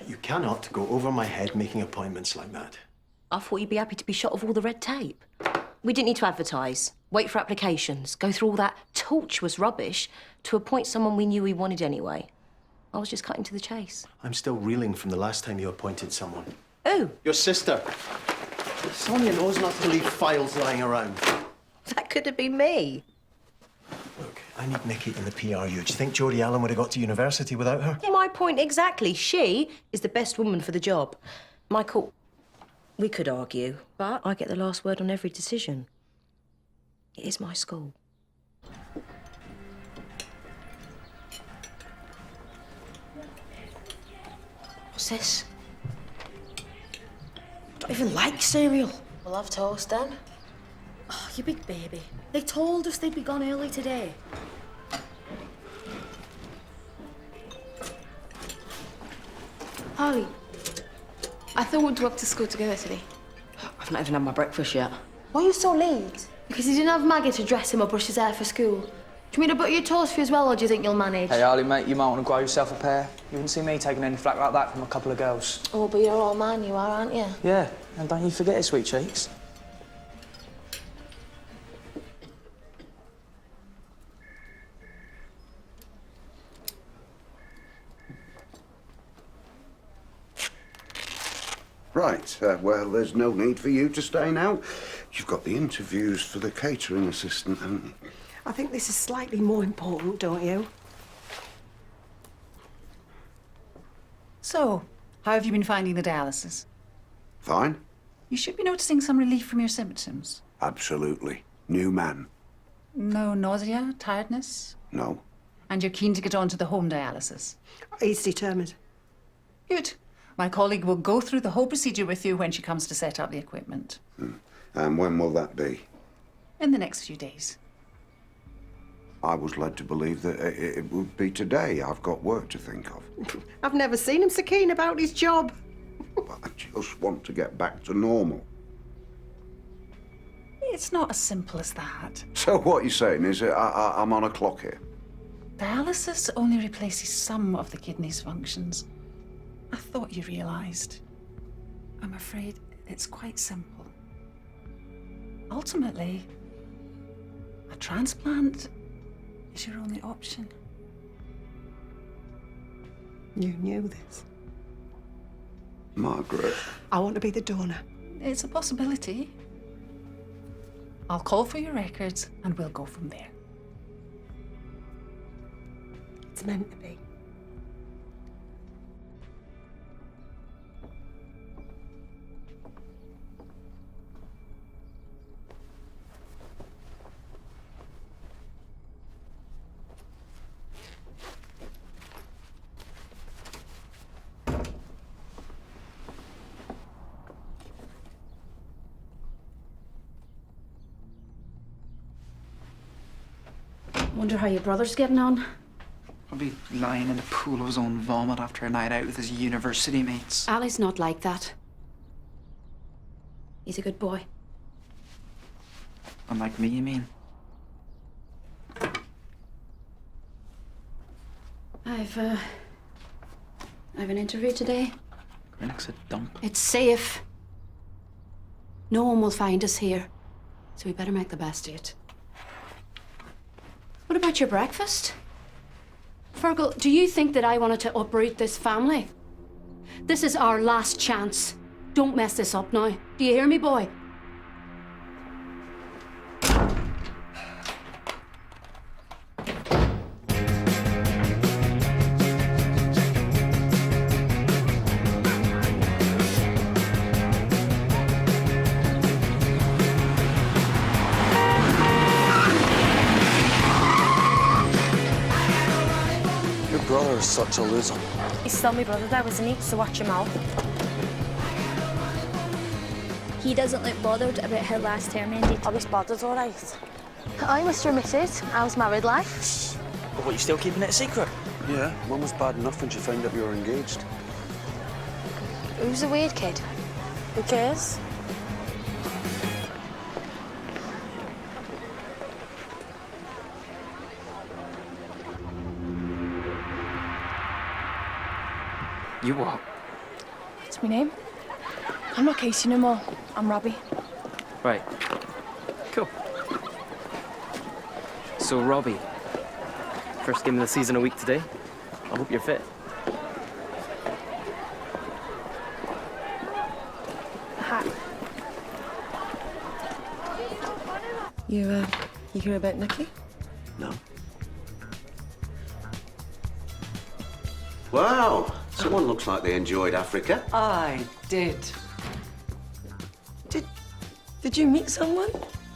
You cannot go over my head making appointments like that. I thought you'd be happy to be shot of all the red tape. We didn't need to advertise, wait for applications, go through all that tortuous rubbish to appoint someone we knew we wanted anyway. I was just cutting to the chase. I'm still reeling from the last time you appointed someone. Who? Your sister. Sonia knows not to leave files lying around. That could have been me. Look, I need Nikki in the PRU. Do you think Jodie Allen would have got to university without her? My point exactly. She is the best woman for the job. Michael, we could argue, but I get the last word on every decision. It is my school. What's this? Don't even like cereal. We'll have toast then. Oh, you big baby. They told us they'd be gone early today. Harley, I thought we went to walk to school together today. I've not even had my breakfast yet. Why are you so late? Because you didn't have Maggie to dress him or brush his hair for school. Do you mean to butter your toast for you as well, or do you think you'll manage? Hey, Harley, mate, you might want to grow yourself a pair. You wouldn't see me taking any flack like that from a couple of girls. Oh, but you're all man, you are, aren't you? Yeah, and don't you forget it, sweet cheeks. Right, well, there's no need for you to stay now. You've got the interviews for the catering assistant, haven't you? I think this is slightly more important, don't you? So, how have you been finding the dialysis? Fine. You should be noticing some relief from your symptoms. Absolutely. New man. No nausea, tiredness? No. And you're keen to get on to the home dialysis? He's determined. Good. My colleague will go through the whole procedure with you when she comes to set up the equipment. And when will that be? In the next few days. I was led to believe that it would be today. I've got work to think of. I've never seen him so keen about his job. But I just want to get back to normal. It's not as simple as that. So what you're saying is that I'm on a clock here? Dialysis only replaces some of the kidney's functions. I thought you realised. I'm afraid it's quite simple. Ultimately, a transplant is your only option. You knew this. Margaret. I want to be the donor. It's a possibility. I'll call for your records and we'll go from there. It's meant to be. Wonder how your brother's getting on. Probably lying in a pool of his own vomit after a night out with his university mates. Ali's not like that. He's a good boy. Unlike me, you mean? I've an interview today. Grinnick's a dump. It's safe. No one will find us here, so we better make the best of it. What about your breakfast? Fergal, do you think that I wanted to uproot this family? This is our last chance. Don't mess this up now. Do you hear me, boy? Your brother is such a loser. He's still my brother though, isn't he? So watch him out. He doesn't look bothered about how last term ended. I was bothered, all right. I was remitted. I was married life. But what, you still keeping it a secret? Yeah, Mum was bad enough when she found out we were engaged. Who's a weird kid? Who cares? You what? What's my name? I'm not Casey no more. I'm Robbie. Right. Cool. So, Robbie, first game of the season a week today. I hope you're fit. Hi. You hear about Nikki? No. Wow, someone looks like they enjoyed Africa. I did. Did you meet someone?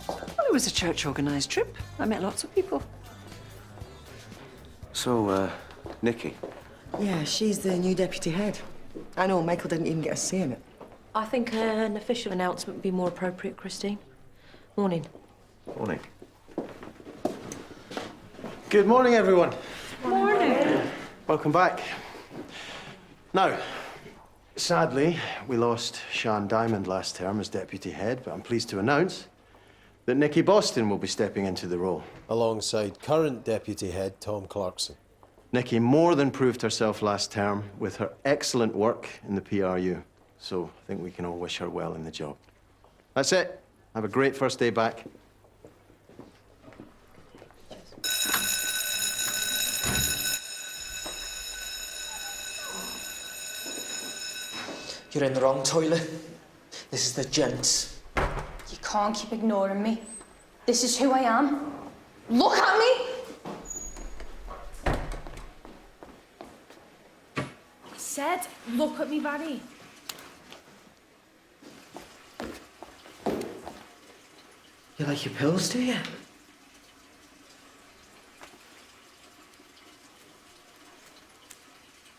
Well, it was a church-organised trip. I met lots of people. So, Nikki? Yeah, she's the new deputy head. I know, Michael didn't even get us seeing it. I think an official announcement would be more appropriate, Christine. Morning. Morning. Good morning, everyone. Morning. Welcome back. Now, sadly, we lost Sian Diamond last term as deputy head, but I'm pleased to announce that Nikki Boston will be stepping into the role. Alongside current deputy head Tom Clarkson. Nikki more than proved herself last term with her excellent work in the PRU, so I think we can all wish her well in the job. That's it. Have a great first day back. You're in the wrong toilet. This is the gents. You can't keep ignoring me. This is who I am. Look at me! I said, look at me, Barry. You like your pills, do you?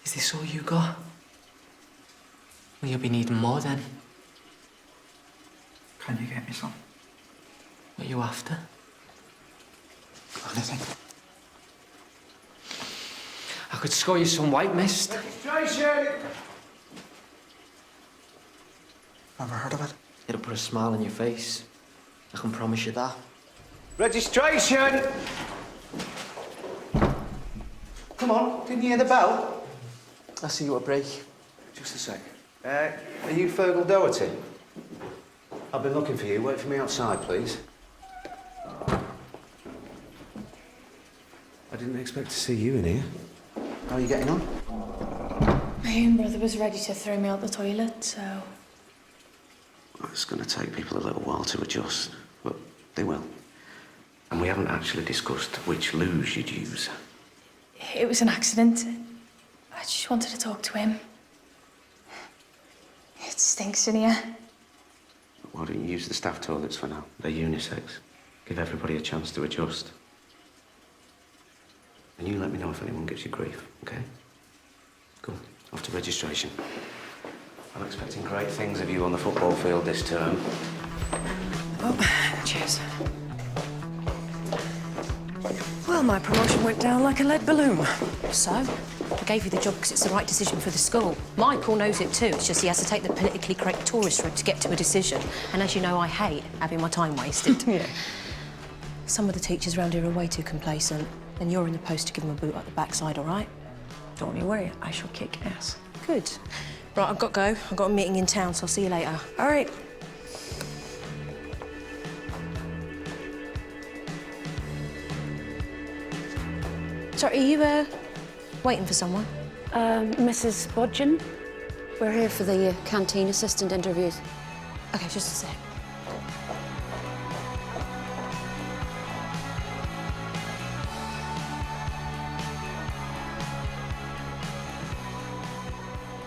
Is this all you got? Well, you'll be needing more then. Can you get me some? What are you after? Anything. I could score you some white mist. Registration! Never heard of it? It'll put a smile on your face. I can promise you that. Registration! Come on, didn't you hear the bell? I'll see you at break. Just a sec. Are you Fergal Doherty? I've been looking for you. Wait for me outside, please. I didn't expect to see you in here. How are you getting on? My own brother was ready to throw me out the toilet, so... Well, it's going to take people a little while to adjust, but they will. And we haven't actually discussed which luge you'd use. It was an accident. I just wanted to talk to him. It stinks in here. Why don't you use the staff toilets for now? They're unisex. Give everybody a chance to adjust. And you let me know if anyone gives you grief, okay? Cool. Off to registration. I'm expecting great things of you on the football field this term. Oh, cheers. Well, my promotion went down like a lead balloon. So, I gave you the job because it's the right decision for the school. Michael knows it too. It's just he has to take the politically correct tourist route to get to a decision. And as you know, I hate having my time wasted. Yeah. Some of the teachers around here are way too complacent. And you're in the post to give them a boot up the backside, all right? Don't you worry, I shall kick ass. Good. Right, I've got to go. I've got a meeting in town, so I'll see you later. All right. Sorry, are you, waiting for someone? Mrs. Budgeon. We're here for the canteen assistant interviews. Okay, just a sec.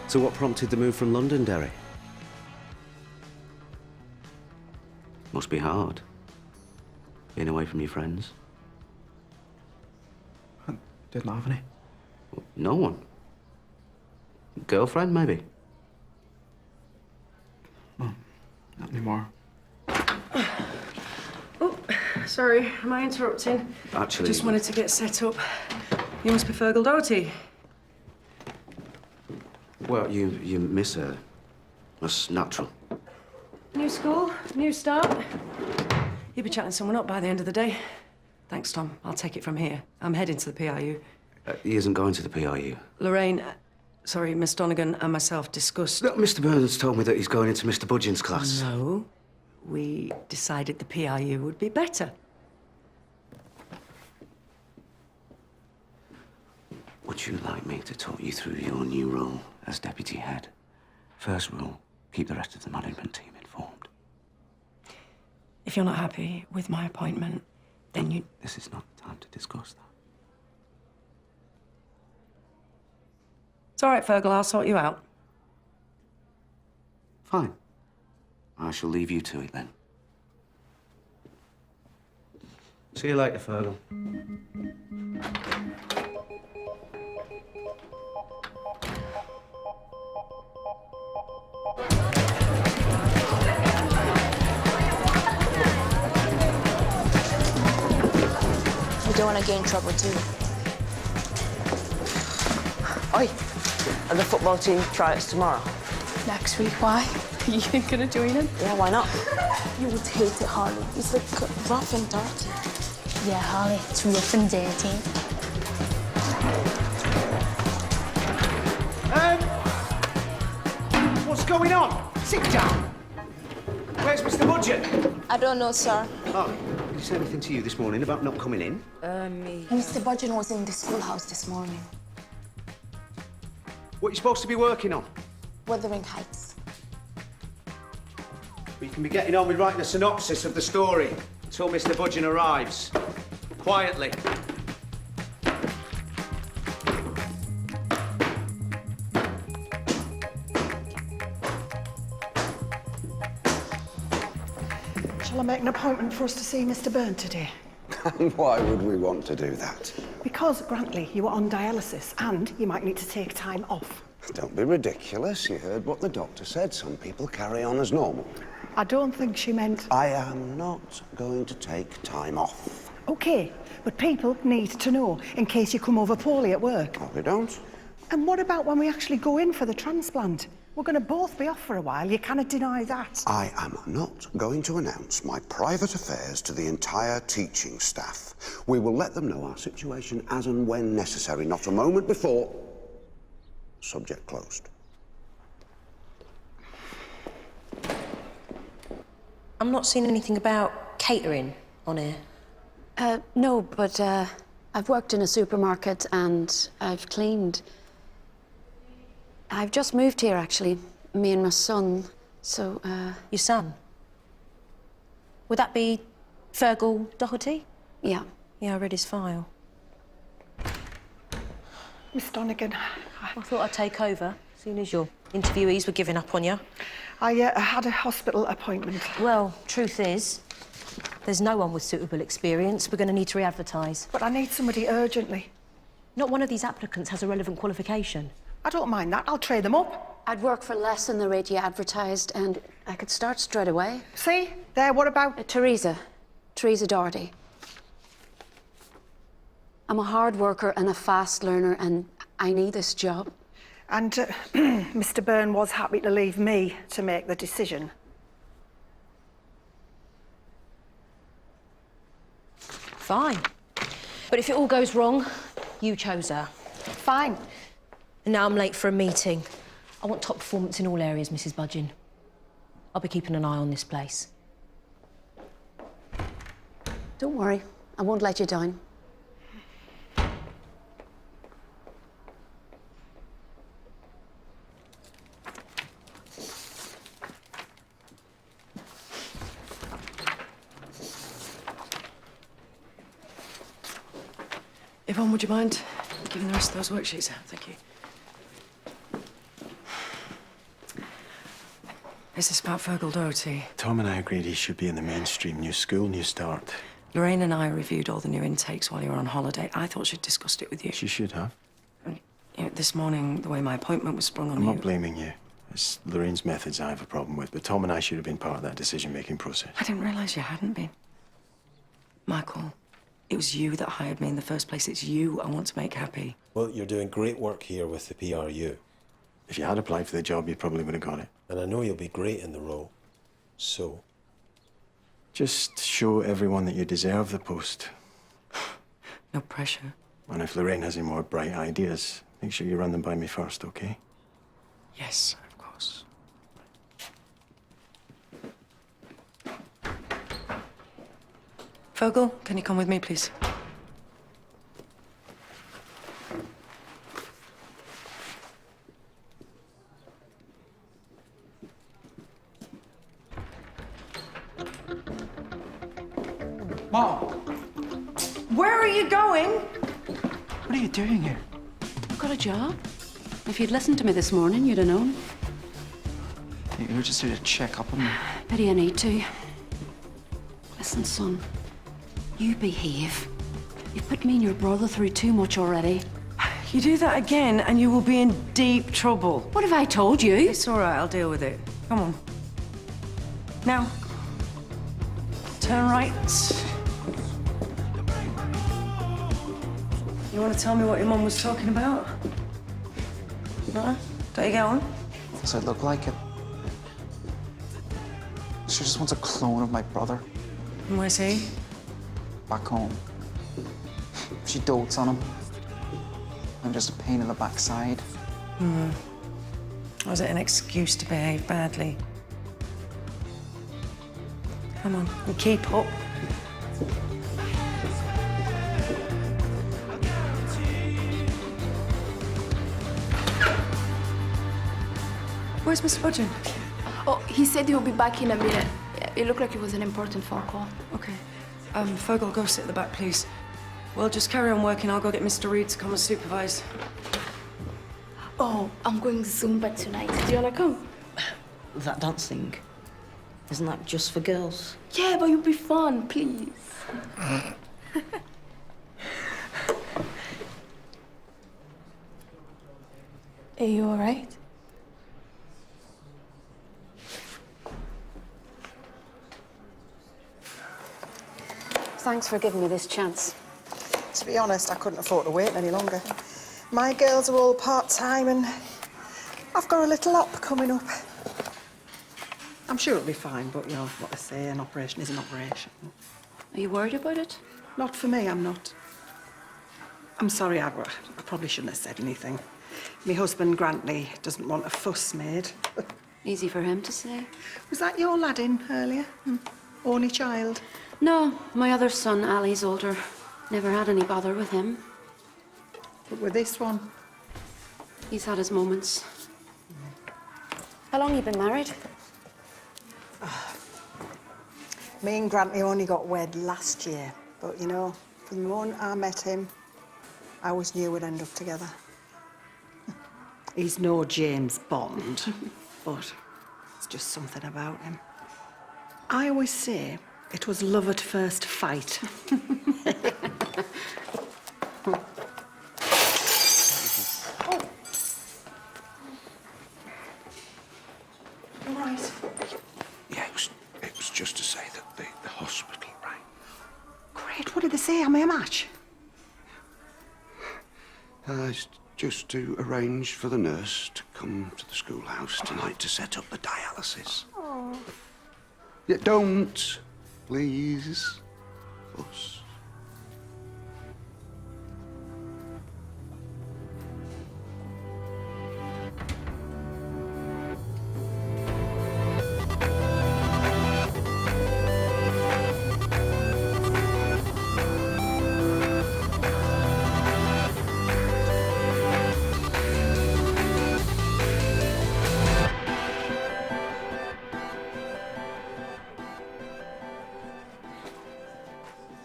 So what prompted the move from London, Derry? Must be hard. Being away from your friends. I didn't have any. No one? Girlfriend, maybe? No, not anymore. Oh, sorry, am I interrupting? Actually... Just wanted to get set up. You must be Fergal Doherty. Well, you miss her. That's natural. New school, new start. You'll be chatting someone up by the end of the day. Thanks, Tom. I'll take it from here. I'm heading to the PRU. He isn't going to the PRU. Lorraine, Sorry, Miss Donegan and myself discussed... Look, Mr. Burns told me that he's going into Mr. Budgeon's class. No. We decided the PRU would be better. Would you like me to talk you through your new role as deputy head? First rule, keep the rest of the management team informed. If you're not happy with my appointment, then you... This is not the time to discuss that. It's all right, Fergal, I'll sort you out. Fine. I shall leave you to it then. See you later, Fergal. We don't want to get in trouble, too. Oi, and the football team tryouts tomorrow. Next week, why? You ain't gonna join in? Yeah, why not? You would hate it, Harley. It's like rough and dirty. Yeah, Harley, it's rough and dirty. What's going on? Sit down. Where's Mr. Budgeon? I don't know, sir. Harley, did he say anything to you this morning about not coming in? Mr. Budgeon was in the schoolhouse this morning. What are you supposed to be working on? Wuthering Heights. We can be getting on with writing a synopsis of the story until Mr. Budgeon arrives. Quietly. Shall I make an appointment for us to see Mr. Byrne today? And why would we want to do that? Because, Grantley, you are on dialysis and you might need to take time off. Don't be ridiculous. You heard what the doctor said. Some people carry on as normal. I don't think she meant... I am not going to take time off. OK, but people need to know in case you come over poorly at work. Oh, they don't? And what about when we actually go in for the transplant? We're going to both be off for a while. You cannot deny that. I am not going to announce my private affairs to the entire teaching staff. We will let them know our situation as and when necessary, not a moment before. Subject closed. I'm not seeing anything about catering on here. No, but I've worked in a supermarket and I've cleaned. I've just moved here, actually, me and my son, so, Your son? Would that be Fergal Doherty? Yeah. Yeah, I read his file. Miss Donegan, I thought I'd take over, soon as your interviewees were giving up on you. I had a hospital appointment. Well, truth is, there's no one with suitable experience. We're going to need to re-advertise. But I need somebody urgently. Not one of these applicants has a relevant qualification. I don't mind that. I'll trade them up. I'd work for less than the rate you advertised, and I could start straight away. See? There, what about... Teresa Doherty. I'm a hard worker and a fast learner, and I need this job. And Mr. Byrne was happy to leave me to make the decision. Fine. But if it all goes wrong, you chose her. Fine. And now I'm late for a meeting. I want top performance in all areas, Mrs. Budgeon. I'll be keeping an eye on this place. Don't worry, I won't let you down. Yvonne, would you mind giving the rest of those worksheets out? Thank you. Is this about Fergal Doherty? Tom and I agreed he should be in the mainstream. New school, new start. Lorraine and I reviewed all the new intakes while you were on holiday. I thought she'd discussed it with you. She should have. And, you know, this morning, the way my appointment was sprung on I'm you... not blaming you. It's Lorraine's methods I have a problem with, but Tom and I should have been part of that decision-making process. I didn't realise you hadn't been. Michael, it was you that hired me in the first place. It's you I want to make happy. Well, you're doing great work here with the PRU. If you had applied for the job, you probably would have got it. And I know you'll be great in the role. So? Just show everyone that you deserve the post. No pressure. And if Lorraine has any more bright ideas, make sure you run them by me first, okay? Yes, of course. Fergal, can you come with me, please? Mom! Where are you going? What are you doing here? I've got a job. If you'd listened to me this morning, you'd have known. You were just here to check up on me. Pity I need to. Listen, son. You behave. You've put me and your brother through too much already. You do that again, and you will be in deep trouble. What have I told you? It's all right, I'll deal with it. Come on. Now, turn right. You want to tell me what your mum was talking about? No? Don't you get on? Does I look like it? She just wants a clone of my brother. And where's he? Back home. She dotes on him. I'm just a pain in the backside. Was it an excuse to behave badly? Come on, and keep up. Where's Mr. Budgeon? Oh, he said he'll be back in a minute. Yeah, it looked like it was an important phone call. Okay. Fergal, go sit at the back, please. Well, just carry on working. I'll go get Mr. Reed to come and supervise. Oh, I'm going Zumba tonight. Do you wanna come? That dancing, isn't that just for girls? Yeah, but you'll be fun, please. Are you all right? Thanks for giving me this chance. To be honest, I couldn't afford to wait any longer. My girls are all part-time and I've got a little op coming up. I'm sure it'll be fine, but you know what they say, an operation is an operation. Are you worried about it? Not for me, I'm not. I'm sorry, I probably shouldn't have said anything. My husband, Grantley, doesn't want a fuss made. Easy for him to say. Was that your lad in earlier? Only child? No, my other son, Ali's older. Never had any bother with him. But with this one? He's had his moments. How long you been married? Me and Grantley only got wed last year. But, you know, from the moment I met him, I always knew we'd end up together. He's no James Bond, but it's just something about him. I always say it was love at first fight. Right. Yeah, it was just to say that the hospital rang. Great, what did they say? Am I a match? It's just to arrange for the nurse to come to the schoolhouse tonight to set up the dialysis. Oh. Yeah, don't, please. Us.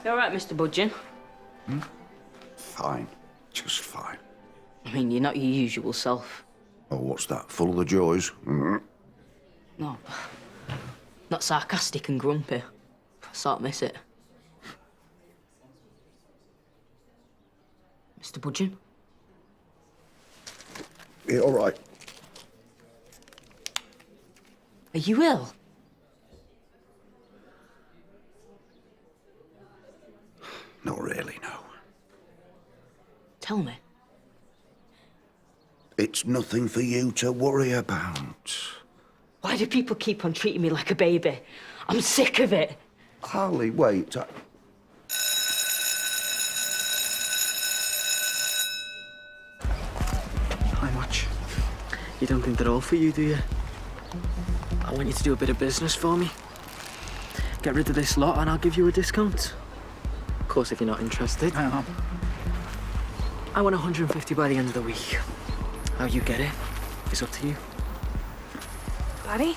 You all right, Mr. Budgeon? Fine. Just fine. I mean, you're not your usual self. Oh, what's that? Full of the joys? No. Not sarcastic and grumpy. I sort of miss it. Mr. Budgeon? Yeah, all right. Are you ill? Not really, no. Tell me. It's nothing for you to worry about. Why do people keep on treating me like a baby? I'm sick of it. Harley, wait. You don't think they're all for you, do you? I want you to do a bit of business for me. Get rid of this lot and I'll give you a discount. Of course, if you're not interested. I want 150 by the end of the week. How you get it, it's up to you. Daddy,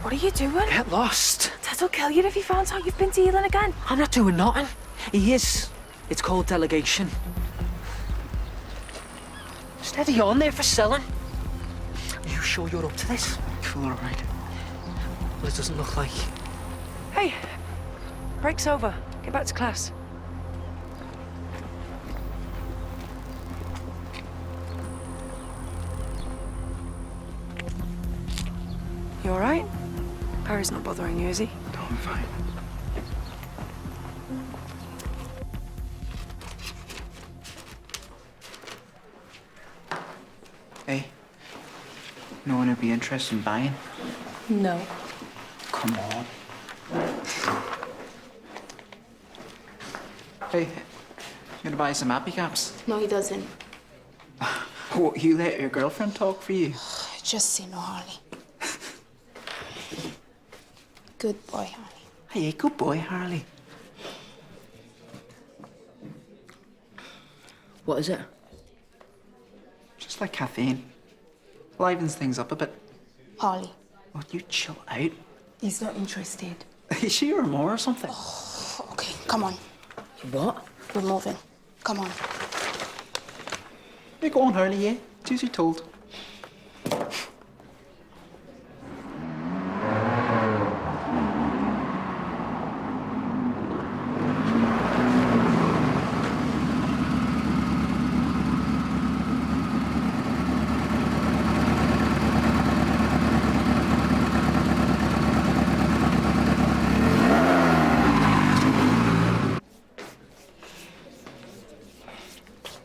what are you doing? Get lost. Dad will kill you if he finds out you've been dealing again. I'm not doing nothing. He is. It's called delegation. Steady on there for selling. Are you sure you're up to this? All right. Well, it doesn't look like. Hey, break's over. Get back to class. You all right? Barry's not bothering you, is he? No, I'm fine. Hey, no one would be interested in buying? No. Come on. Hey, you gonna buy some happy caps? No, he doesn't. What, you let your girlfriend talk for you? Just say no, Harley. Good boy, Harley. Hey, good boy, Harley. What is it? Just like caffeine. Livens things up a bit. Harley. Oh, you chill out. He's not interested. Is she or more or something? Okay, come on. What? We're moving. Come on. You go on, Harley, yeah? Do as you're told.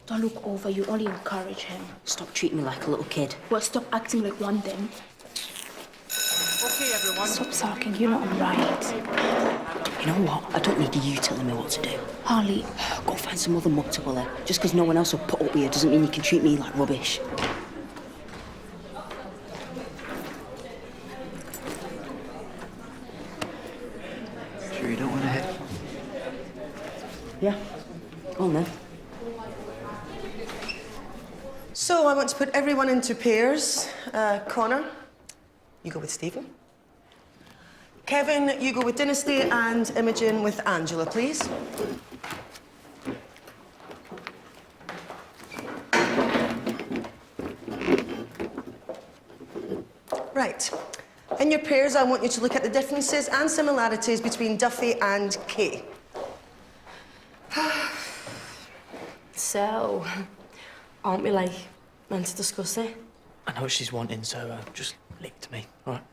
Don't look over. You only encourage him. Stop treating me like a little kid. Well, stop acting like one then. Okay, everyone. Stop sulking. You're not right. You know what? I don't need you telling me what to do. Harley. Go find some other mug to bully. Just because no one else will put up with you doesn't mean you can treat me like rubbish. Sure you don't want to head? Yeah. Go on then. So I want to put everyone into pairs. Connor, you go with Stephen. Kevin, you go with Dynasty, and Imogen with Angela, please. Right. In your pairs, I want you to look at the differences and similarities between Duffy and Kay. So, aren't we like meant to discuss it? I know what she's wanting, so just leave it to me, all right?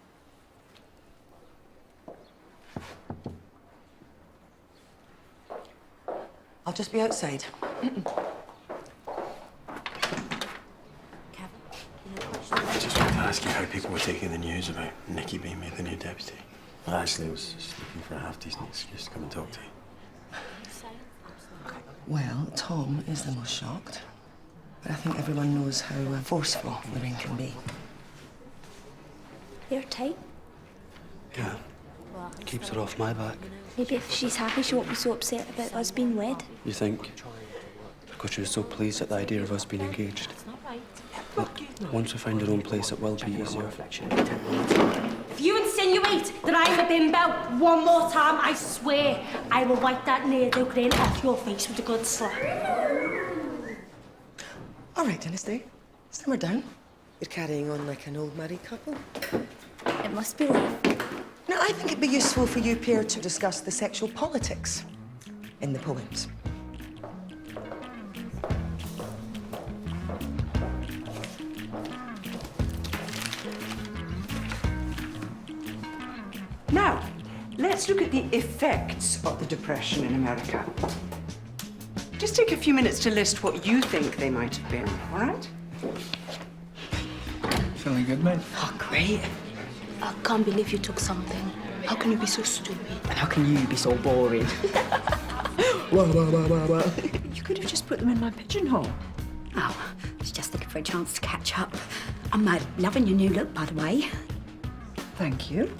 I'll just be outside. I just wanted to ask you how people were taking the news about Nikki being made the new deputy. Well, actually, I was just looking for a half-decent excuse to come and talk to you. Well, Tom is the most shocked. But I think everyone knows how forceful Lorraine can be. You're tight. Yeah. Keeps her off my back. Maybe if she's happy, she won't be so upset about us being wed. You think? Because she was so pleased at the idea of us being engaged. Look, once we find our own place, it will be easier. If you insinuate that I'm a bimbo one more time, I swear I will wipe that needle grin off your face with a good slap. All right, Dynasty. Simmer down. You're carrying on like an old married couple. It must be love. Now, I think it'd be useful for you pair to discuss the sexual politics in the poems. Now, let's look at the effects of the Depression in America. Just take a few minutes to list what you think they might have been, all right? Feeling good, mate? Oh, great. I can't believe you took something. How can you be so stupid? And how can you be so boring? You could have just put them in my pigeonhole. Oh, I was just looking for a chance to catch up. I'm loving your new look, by the way. Thank you.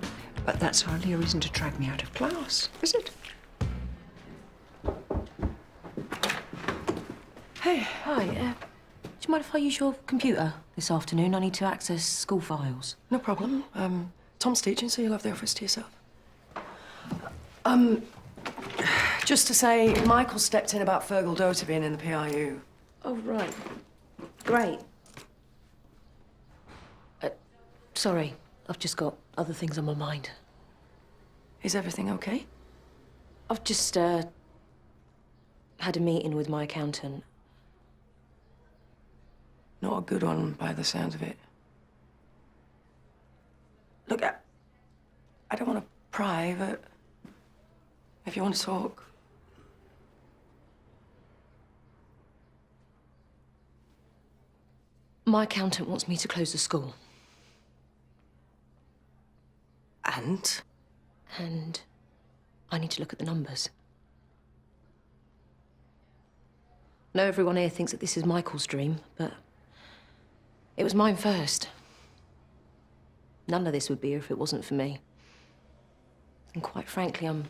But that's hardly a reason to drag me out of class, is it? Hey, hi. Do you mind if I use your computer this afternoon? I need to access school files. No problem. Tom's teaching, so you'll have the office to yourself. Just to say, Michael stepped in about Fergal daughter being in the PRU. Oh, right. Great. Sorry, I've just got other things on my mind. Is everything okay? I've just, had a meeting with my accountant. Not a good one, by the sounds of it. Look, I don't want to pry, but if you want to talk... My accountant wants me to close the school. And? And I need to look at the numbers. I know everyone here thinks that this is Michael's dream, but it was mine first. None of this would be here if it wasn't for me. And quite frankly, I'm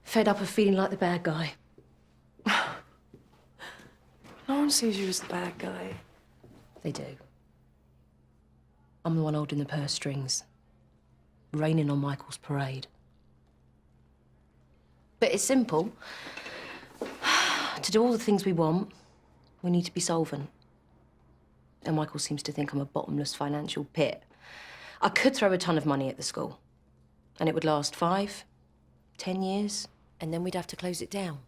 fed up of feeling like the bad guy. No one sees you as the bad guy. They do. I'm the one holding the purse strings, raining on Michael's parade. But it's simple. To do all the things we want, we need to be solvent. And Michael seems to think I'm a bottomless financial pit. I could throw a ton of money at the school, and it would last 5, 10 years, and then we'd have to close it down.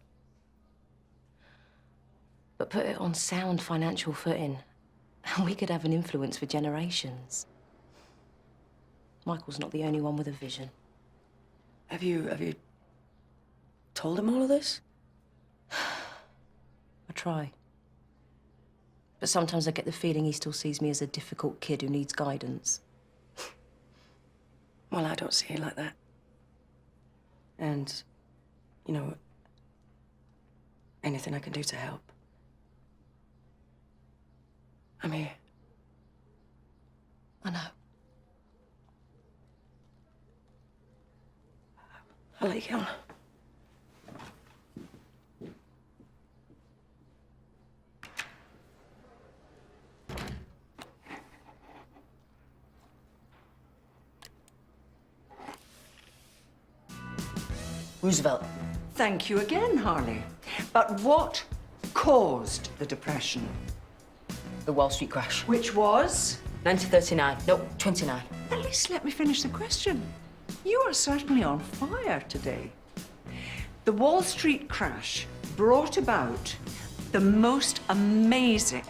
But put it on sound financial footing, and we could have an influence for generations. Michael's not the only one with a vision. Have you told him all of this? I try. But sometimes I get the feeling he still sees me as a difficult kid who needs guidance. Well, I don't see it like that. And, you know, anything I can do to help. I'm here. I know. I'll let you get on. Roosevelt. Thank you again, Harley. But what caused the depression? The Wall Street crash. Which was? 1939. No, 29. At least let me finish the question. You are certainly on fire today. The Wall Street crash brought about the most amazing...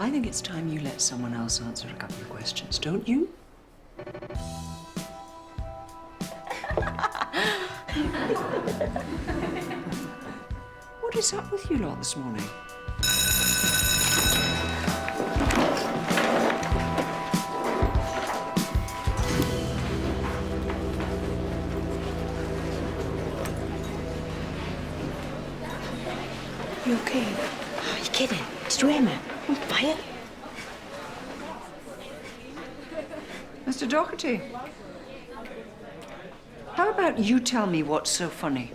I think it's time you let someone else answer a couple of questions, don't you? What is up with you lot this morning? You okay? Are you kidding? Did you hear me? On fire? Mr. Doherty, how about you tell me what's so funny?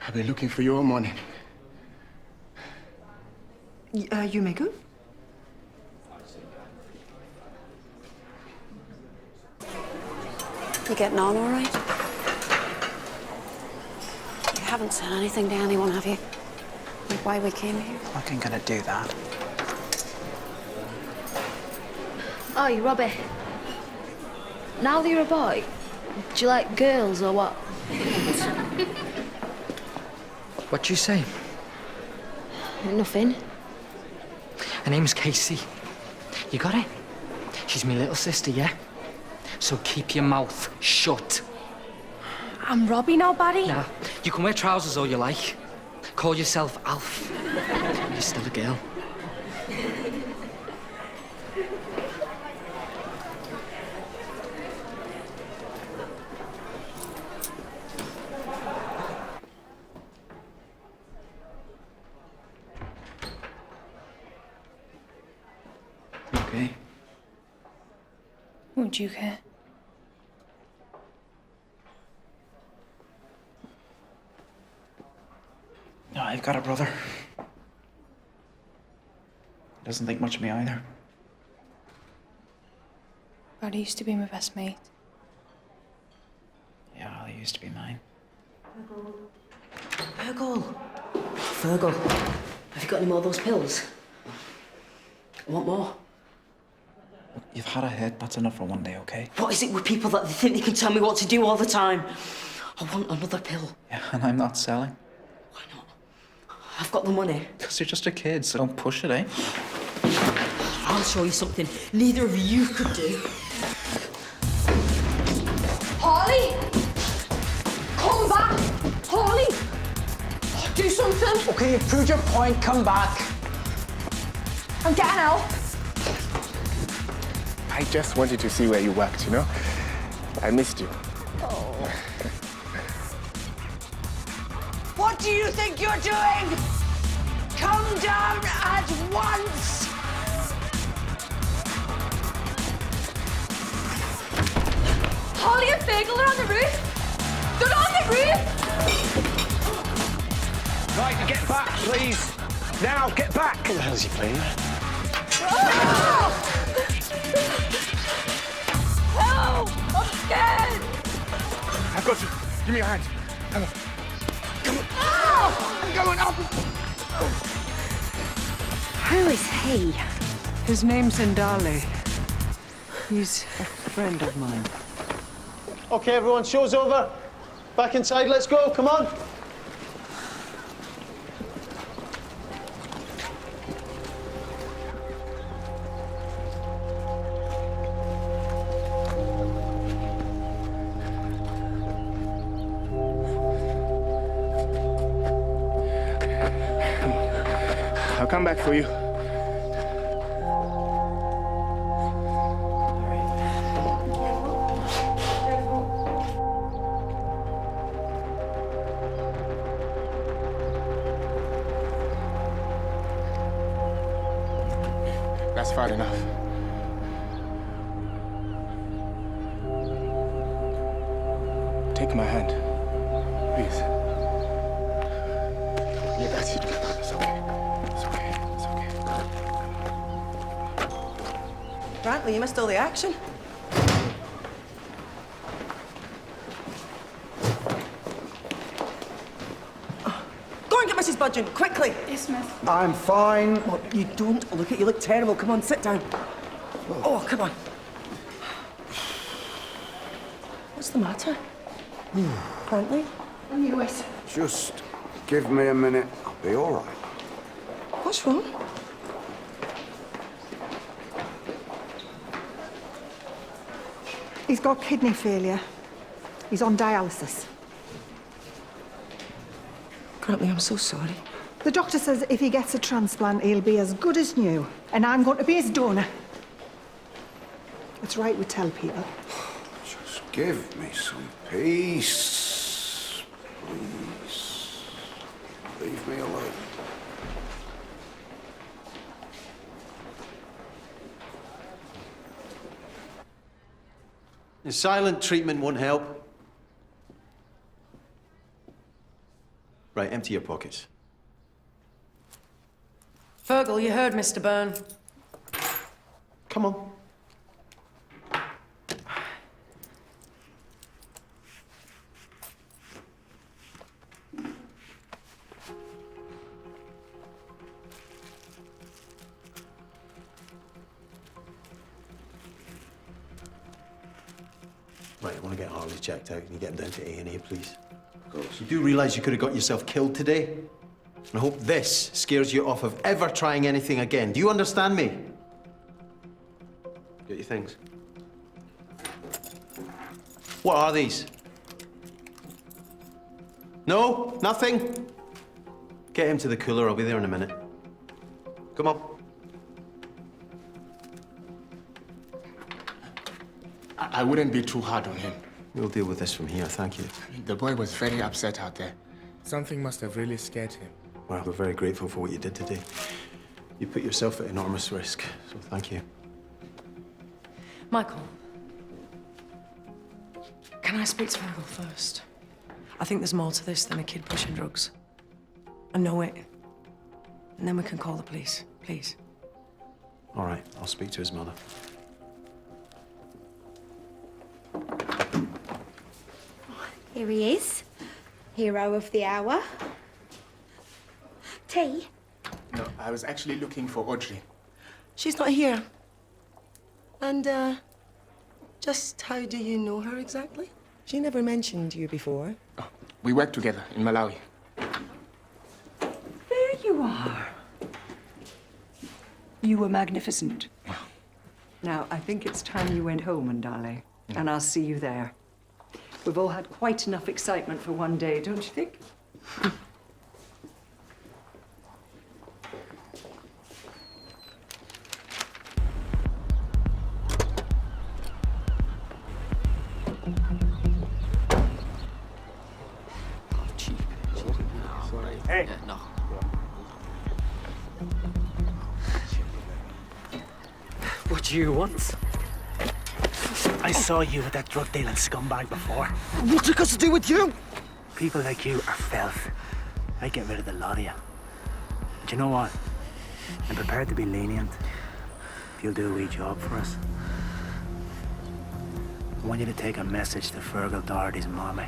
I've been looking for you all morning. You may go. You getting on all right? You haven't said anything to anyone, have you? Like why we came here? I ain't gonna do that. Oh, you Robbie. Now that you're a boy, do you like girls or what? What you say? Nothing. Her name's Casey. You got it? She's my little sister, yeah? So keep your mouth shut. I'm Robbie now, Barry. Nah, you can wear trousers all you like. Call yourself Alf. You're still a girl. okay? Would you care? No, I've got a brother. Doesn't think much of me either. Brad used to be my best mate. Yeah, well, he used to be mine. Fergal. Fergal. Have you got any more of those pills? Want more? You've had a hit. That's enough for one day, okay? What is it with people that they think they can tell me what to do all the time? I want another pill. Yeah, and I'm not selling. I've got the money. Because you're just a kid, so don't push it, eh? I'll show you something neither of you could do. Harley! Come back! Harley! Do something! Okay, you've proved your point. Come back. I'm getting out. I just wanted to see where you worked, you know? I missed you. What do you think you're doing? Come down at once! Harley and Fergal are on the roof! They're on the roof! Right, get back, please. Now, get back. What the hell is he playing at? Help! I'm scared! I've got you. Give me your hand. Come on. I'm going up. Who is he? His name's Ndale. He's a friend of mine. Okay, everyone, show's over. Back inside, let's go, come on. I'll come back for you. That's far enough. Take my hand, please. Yeah, that's it. It's okay. It's okay. It's okay. Brantley, you missed all the action. Go and get Mrs. Budgeon, quickly. Yes, miss. I'm fine. Oh, you don't look it. You look terrible. Come on, sit down. Oh, come on. What's the matter? Brantley? I knew it. Just give me a minute. I'll be all right. What's wrong? He's got kidney failure. He's on dialysis. Brantley, I'm so sorry. The doctor says if he gets a transplant, he'll be as good as new. And I'm going to be his donor. It's right we tell people. Just give me some peace. Please. Leave me alone. The silent treatment won't help. Right, empty your pockets. Fergal, you heard Mr. Byrne. Come on. Right, I want to get Harley checked out. Can you get him down to A&E, please? Of course. You do realise you could have got yourself killed today? And I hope this scares you off of ever trying anything again. Do you understand me? Get your things. What are these? No? Nothing? Get him to the cooler. I'll be there in a minute. Come on. I wouldn't be too hard on him. We'll deal with this from here, thank you. The boy was very upset out there. Something must have really scared him. Well, we're very grateful for what you did today. You put yourself at enormous risk, so thank you. Michael, can I speak to Fergal first? I think there's more to this than a kid pushing drugs. I know it. And then we can call the police, please. All right, I'll speak to his mother. Here he is, hero of the hour. Tea? No, I was actually looking for Audrey. She's not here. And, just how do you know her exactly? She never mentioned you before. Oh, we worked together in Malawi. There you are. You were magnificent. Now, I think it's time you went home, Ndale, and I'll see you there. We've all had quite enough excitement for one day, don't you think? Hey! No. What do you want? I saw you with that drug dealing scumbag before. What's it got to do with you? People like you are filth. I get rid of the lot of you. But you know what? I'm prepared to be lenient if you'll do a wee job for us. I want you to take a message to Fergal Doherty's mommy.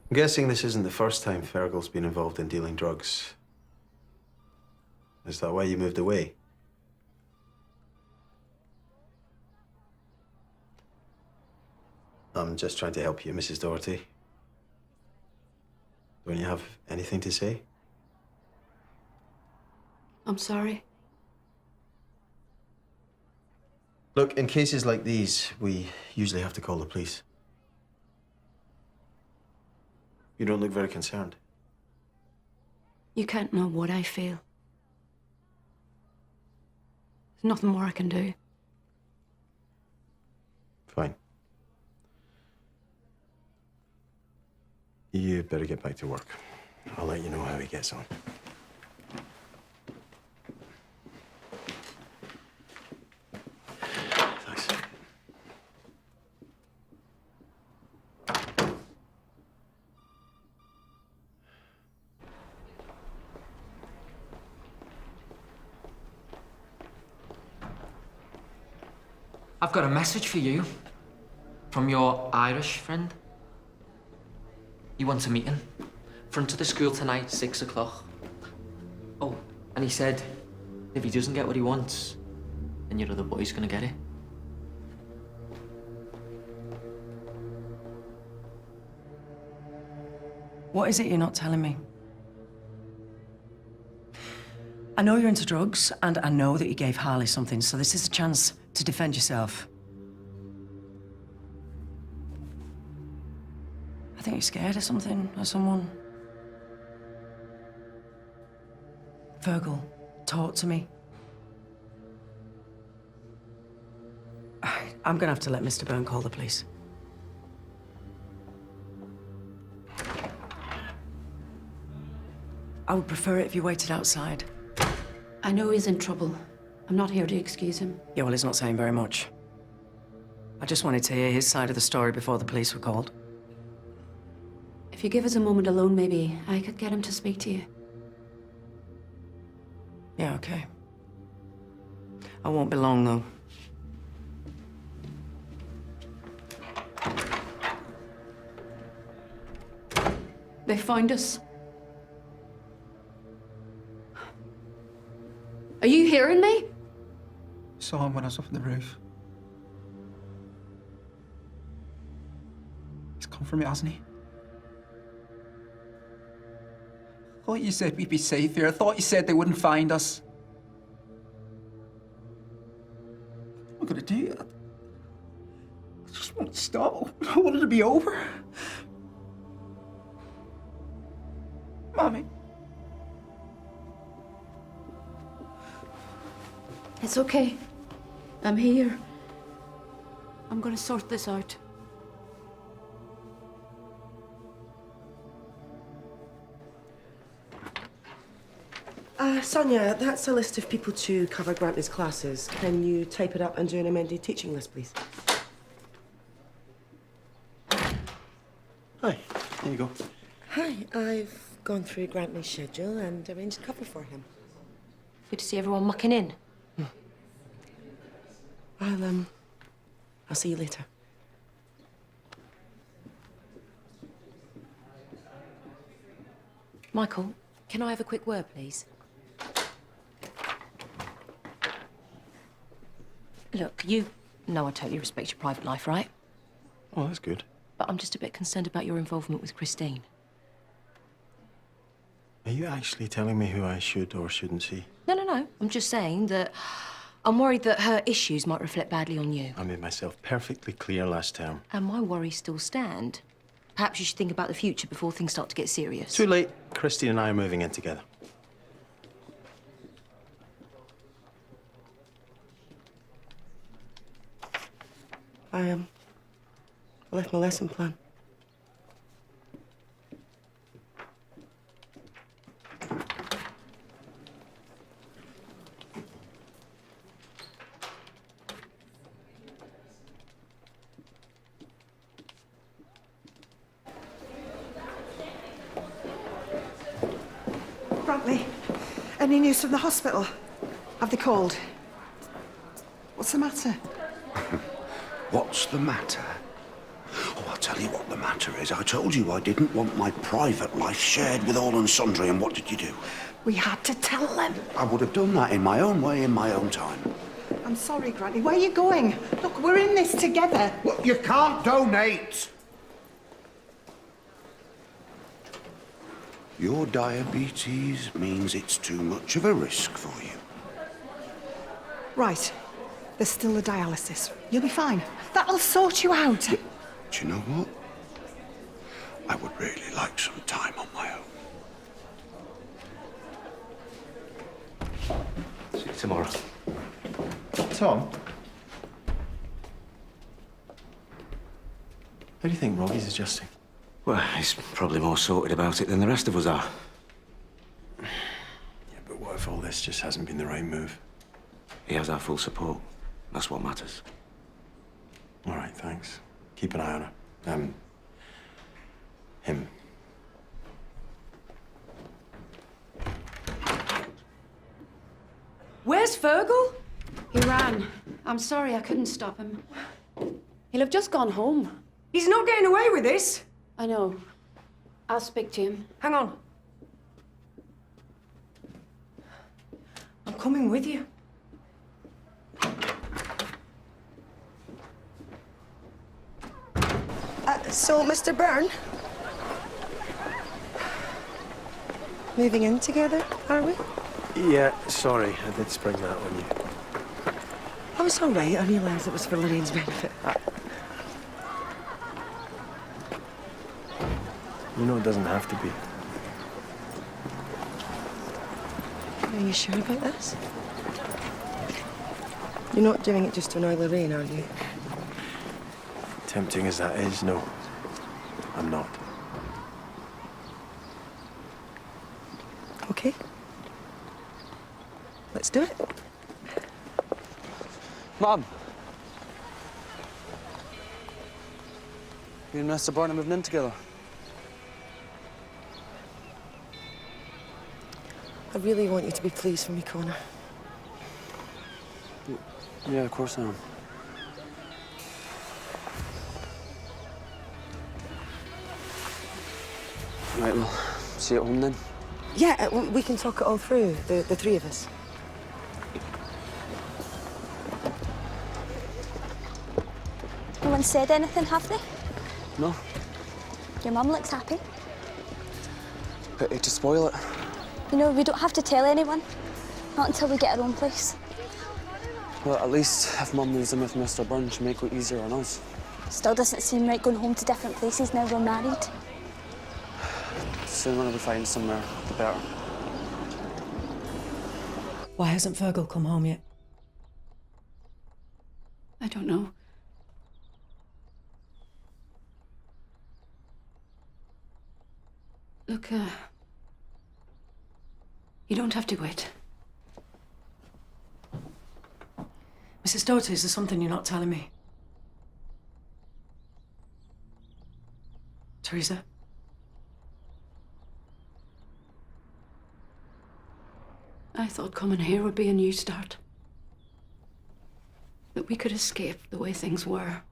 I'm guessing this isn't the first time Fergal's been involved in dealing drugs. Is that why you moved away? I'm just trying to help you, Mrs. Doherty. Don't you have anything to say? I'm sorry. Look, in cases like these, we usually have to call the police. You don't look very concerned. You can't know what I feel. There's nothing more I can do. Fine. You better get back to work. I'll let you know how he gets on. Thanks. I've got a message for you from your Irish friend. He wants a meeting. Front of the school tonight, 6 o'clock. Oh, and he said if he doesn't get what he wants, then your other boy's gonna get it. What is it you're not telling me? I know you're into drugs, and I know that you gave Harley something, so this is a chance to defend yourself. I think you're scared of something or someone. Fergal, talk to me. I'm gonna have to let Mr. Byrne call the police. I would prefer it if you waited outside. I know he's in trouble. I'm not here to excuse him. Yeah, well, he's not saying very much. I just wanted to hear his side of the story before the police were called. If you give us a moment alone, maybe I could get him to speak to you. Yeah, okay. I won't be long, though. They found us. Are you hearing me? Saw him when I was up on the roof. He's come for me, hasn't he? I thought you said we'd be safe here. I thought you said they wouldn't find us. What am I gonna do? I just want it to stop. I want it to be over. Mommy. It's okay. I'm here. I'm gonna sort this out. Sonia, that's a list of people to cover Grantley's classes. Can you type it up and do an amended teaching list, please? Hi, here you go. Hi, I've gone through Grantley's schedule and arranged cover for him. Good to see everyone mucking in. I'll see you later. Michael, can I have a quick word, please? Look, you know I totally respect your private life, right? Oh, that's good. But I'm just a bit concerned about your involvement with Christine. Are you actually telling me who I should or shouldn't see? No. I'm just saying that I'm worried that her issues might reflect badly on you. I made myself perfectly clear last term. And my worries still stand. Perhaps you should think about the future before things start to get serious. Too late. Christine and I are moving in together. I left my lesson plan. Brantley, any news from the hospital? Have they called? What's the matter? What's the matter? Oh, I'll tell you what the matter is. I told you I didn't want my private life shared with all and sundry, and what did you do? We had to tell them. I would have done that in my own way, in my own time. I'm sorry, Grantley. Where are you going? Look, we're in this together. Well, you can't donate. Your diabetes means it's too much of a risk for you. Right. There's still the dialysis. You'll be fine. That'll sort you out. Do you know what? I would really like some time on my own. See you tomorrow. Tom? How do you think Robbie's adjusting? Well, he's probably more sorted about it than the rest of us are. Yeah, but what if all this just hasn't been the right move? He has our full support. That's what matters. All right, thanks. Keep an eye on her. Him. Where's Fergal? He ran. I'm sorry, I couldn't stop him. He'll have just gone home. He's not getting away with this. I know. I'll speak to him. Hang on. I'm coming with you. So, Mr. Byrne? Moving in together, are we? Yeah, sorry, I did spring that on you. Oh, it's all right. I realised it was for Lorraine's benefit. You know it doesn't have to be. Are you sure about this? You're not doing it just to annoy Lorraine, are you? Tempting as that is, no. I'm not. Okay. Let's do it. Mom! You and Mr. Byrne are moving in together. I really want you to be pleased for me, Connor. Yeah, of course I am. Right, well, see you at home then. Yeah, we can talk it all through, the three of us. No one said anything, have they? No. Your mum looks happy. Pity to spoil it. You know, we don't have to tell anyone. Not until we get our own place. Well, at least if Mum moves in with Mr. Byrne, she'll make it easier on us. Still doesn't seem right going home to different places now we're married. The sooner we find somewhere, the better. Why hasn't Fergal come home yet? I don't know. Look, You don't have to wait. Mrs. Doty, is there something you're not telling me? Teresa? I thought coming here would be a new start. That we could escape the way things were.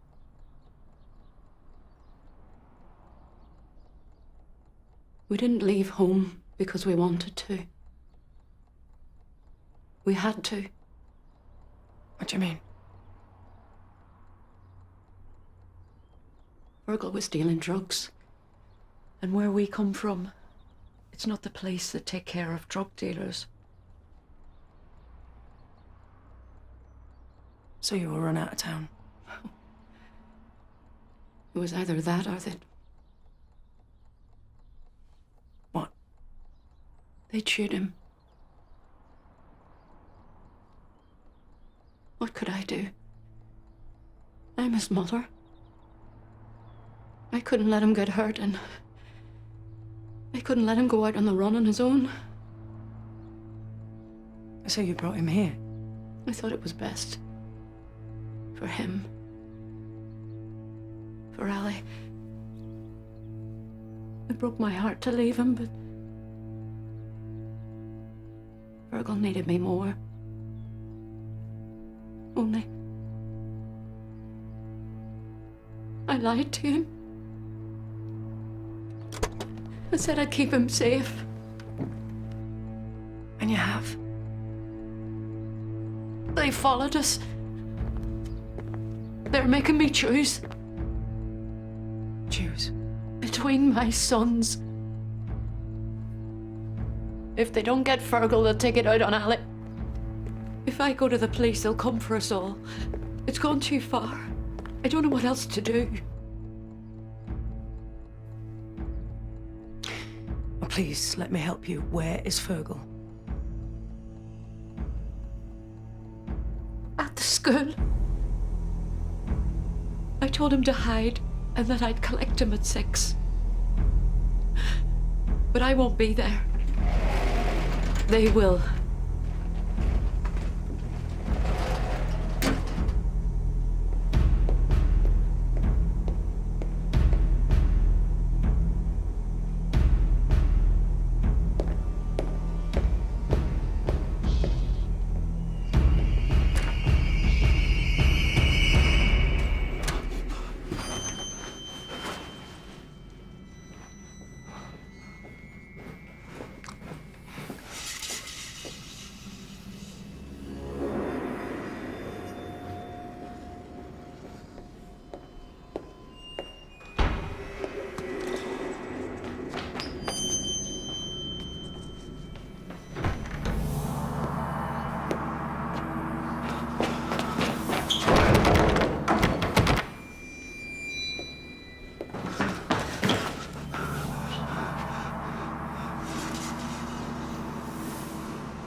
We didn't leave home because we wanted to. We had to. What do you mean? Fergal was dealing drugs. And where we come from, it's not the place that take care of drug dealers. So you were run out of town? It was either that or that... What? They'd shoot him. What could I do? I'm his mother. I couldn't let him get hurt, and I couldn't let him go out on the run on his own. So you brought him here? I thought it was best. For him. For Ali. It broke my heart to leave him, but Fergal needed me more. Only I lied to him. I said I'd keep him safe. And you have? They followed us. They're making me choose. Choose? Between my sons. If they don't get Fergal, they'll take it out on Ali. If I go to the police, they'll come for us all. It's gone too far. I don't know what else to do. Oh, please, let me help you. Where is Fergal? At the school. I told him to hide and that I'd collect him at 6. But I won't be there. They will.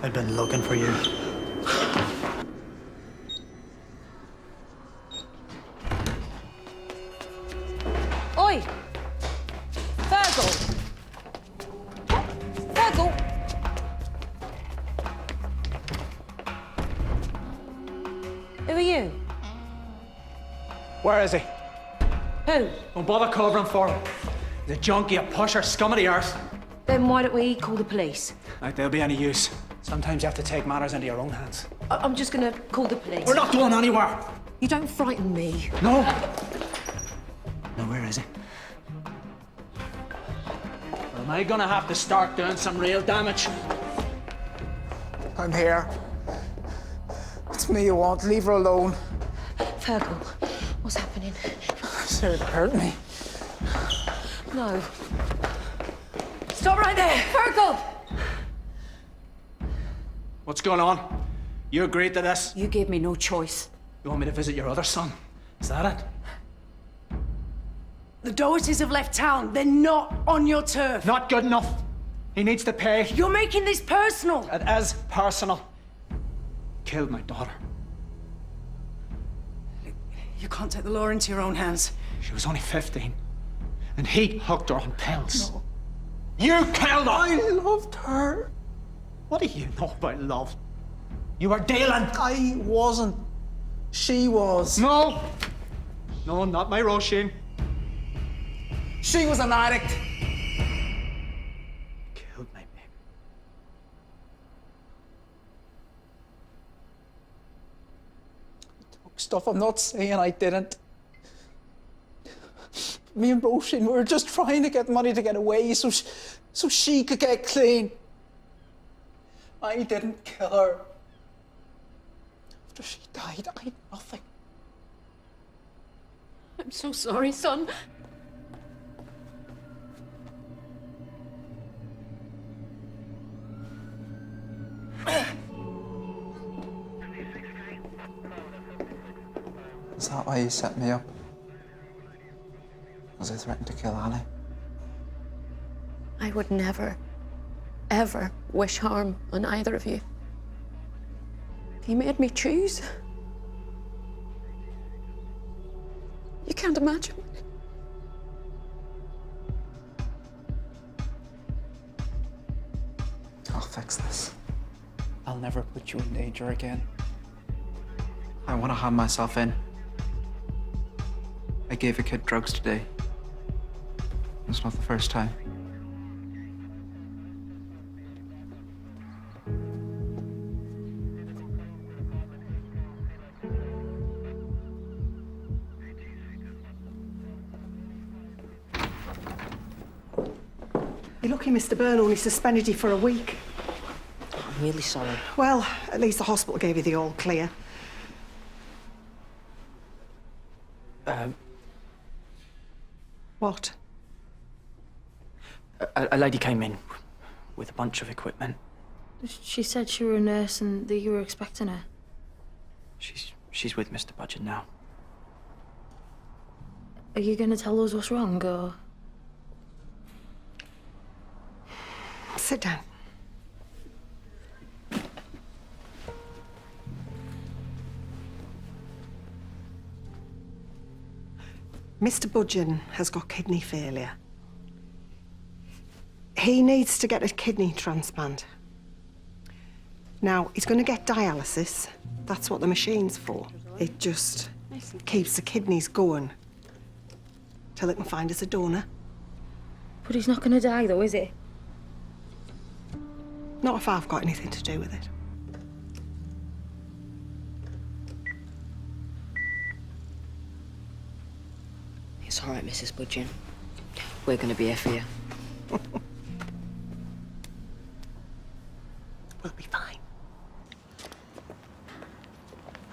I've been looking for you. Oi! Fergal! Fergal! Who are you? Where is he? Who? Don't bother covering for him. The junkie, a pusher, scum of the earth. Then why don't we call the police? Like they'll be any use. Sometimes you have to take matters into your own hands. I'm just gonna call the police. We're not going anywhere. You don't frighten me. No. Now, where is he? Or am I gonna have to start doing some real damage? I'm here. It's me you want. Leave her alone. Fergal, what's happening? Sarah hurt me. No. Stop right there! Fergal! What's going on? You agreed to this? You gave me no choice. You want me to visit your other son? Is that it? The Dohertys have left town. They're not on your turf. Not good enough. He needs to pay. You're making this personal. It is personal. Killed my daughter. You can't take the law into your own hands. She was only 15. And he hooked her on pills. No. You killed her! I loved her. What do you know about love? You were dealing. I wasn't. She was. No! No, not my Roisin. She was an addict. Killed my baby. Stuff I'm not saying I didn't. Me and Roisin, we were just trying to get money to get away so she could get clean. I didn't kill her. After she died, I had nothing. I'm so sorry, son. Is that why you set me up? Was I threatened to kill Ali? I would never, ever wish harm on either of you. He made me choose. You can't imagine. I'll fix this. I'll never put you in danger again. I want to hand myself in. I gave a kid drugs today. It's not the first time. You're lucky Mr. Byrne only suspended you for a week. I'm really sorry. Well, at least the hospital gave you the all clear. What? A lady came in with a bunch of equipment. She said she were a nurse and that you were expecting her. She's with Mr. Budgeon now. Are you going to tell us what's wrong, or...? Sit down. Mr. Budgeon has got kidney failure. He needs to get a kidney transplant. Now, he's going to get dialysis. That's what the machine's for. It just keeps the kidneys going till it can find us a donor. But he's not going to die, though, is he? Not if I've got anything to do with it. It's all right, Mrs. Budgeon. We're going to be here for you. We'll be fine.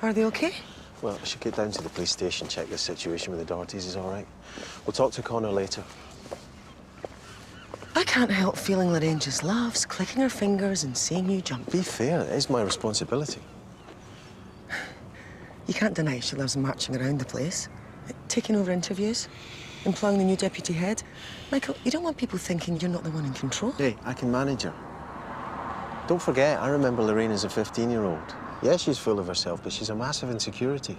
Are they okay? Well, I should get down to the police station, check the situation with the Dohertys is all right. We'll talk to Connor later. I can't help feeling Lorraine just loves clicking her fingers and seeing you jump. Be fair, it is my responsibility. You can't deny she loves marching around the place, taking over interviews, employing the new deputy head. Michael, you don't want people thinking you're not the one in control. Hey, I can manage her. Don't forget, I remember Lorraine as a 15-year-old. Yeah, she's full of herself, but she's a massive insecurity.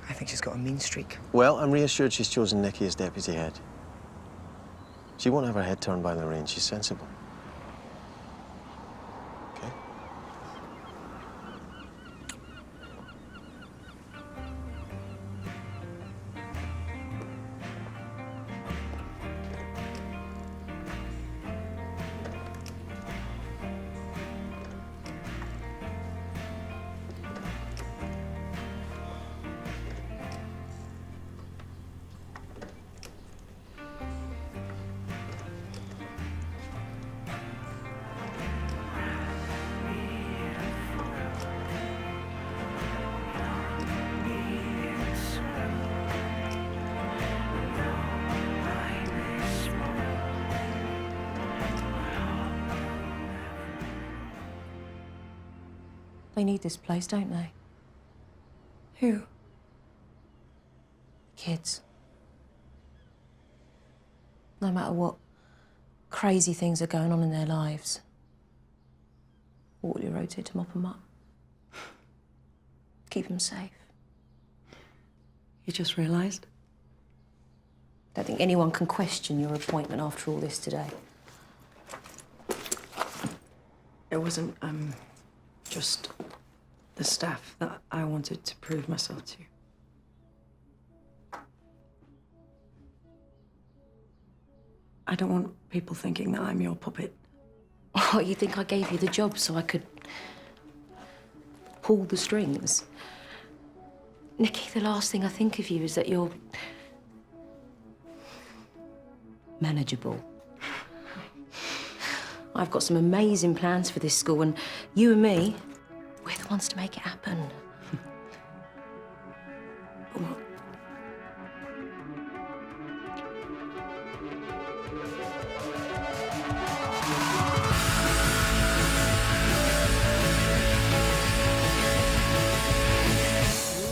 I think she's got a mean streak. Well, I'm reassured she's chosen Nikki as deputy head. She won't have her head turned by Lorraine. She's sensible. Okay? They need this place, don't they? Who? Kids. No matter what crazy things are going on in their lives, Waterloo Road's here to mop them up. Keep them safe. You just realised? Don't think anyone can question your appointment after all this today. It wasn't just the staff that I wanted to prove myself to. I don't want people thinking that I'm your puppet. Oh, you think I gave you the job so I could pull the strings? Nikki, the last thing I think of you is that you're manageable. I've got some amazing plans for this school, and you and me, we're the ones to make it happen. What?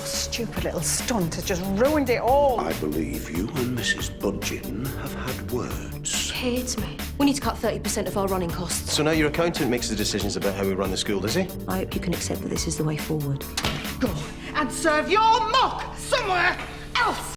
Stupid little stunt has just ruined it all. I believe you and Mrs. Budgeon have had words. Hates me. We need to cut 30% of our running costs. So now your accountant makes the decisions about how we run the school, does he? I hope you can accept that this is the way forward. Go and serve your muck somewhere else.